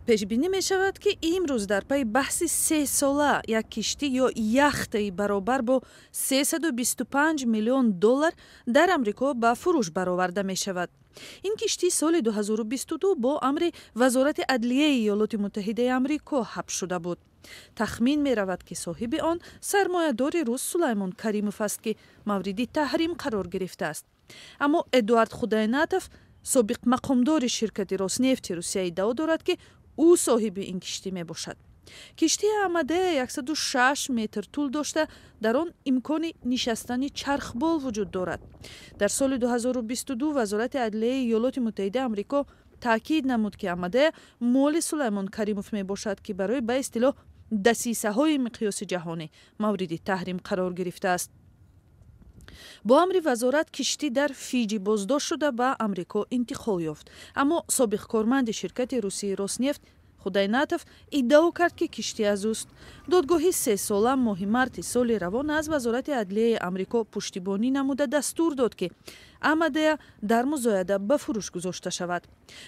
пешбинӣ мешавад, ки имрӯз дар пайи баҳси 3 сола як киштӣ ё яхтаи баробар бо $325 миллион дар Амрико ба фурӯш бароварда мешавад. ин киштӣ соли 2022 бо амри Вазорати Адлияи Иёлоти Муттаҳидаи Амрико ҳабс шуда буд. тахмин меравад, ки соҳиби он сармоядори рус Сулаймон Каримов аст, ки мавриди таҳрим қарор гирифтааст. аммо Эдуард Худайнатов, собиқ мақомдори ширкати Роснефти Русия, иддао дорад, ки ӯ соҳиби ин киштӣ мебошад. киштии Амадея 106 метр тӯл дошта, дар он имкони нишастани чархбол вуҷуд дорад. дар соли 2022 Вазорати Адлияи Иёлоти Муттаҳидаи Амрико таъкид намуд, ки Амадея моли Сулаймон Каримов мебошад, ки барои ба истилоҳ дасисаҳои миқёси ҷаҳонӣ мавриди таҳрим қарор гирифтааст. бо амри вазорат киштӣ дар Фиҷи боздошт шуда ба Амрико интиқол ёфт. аммо собиқ корманди ширкати русии Роснефт Худайнатов иддао кард, ки киштӣ аз ӯст. додгоҳи 3 сола моҳи марти соли равон аз Вазорати Адлияи Амрико пуштибонӣ намуда дастур дод, ки Амадея дар музояда ба фурӯш гузошта шавад.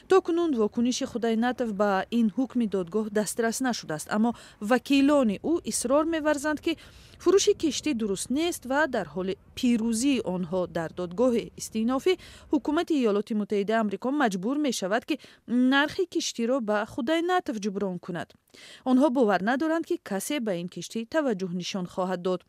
то кунун вокуниши Худайнатов ба ин ҳукми додгоҳ дастрас нашудааст, аммо вакилони ӯ исрор меварзанд, ки фурӯши киштӣ дуруст нест ва дар ҳоли пирӯзии онҳо дар додгоҳи истиънофӣ ҳукумати Иёлоти Муттаҳидаи Амрико маҷбур мешавад, ки нархи киштиро ба Худайнатов ҷуброн кунад. онҳо бовар надоранд, ки касе ба ин киштӣ таваҷҷӯҳ нишон хоҳад дод.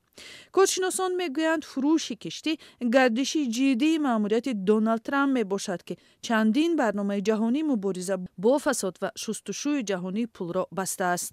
коршиносон мегӯянд фурӯши киштӣ гардиши ҷиддии маъмурияти Доналд Трамп мебошад, ки чандин барномаи ҷаҳонии мубориза бо фасод ва шустушӯи ҷаҳонии пулро бастааст.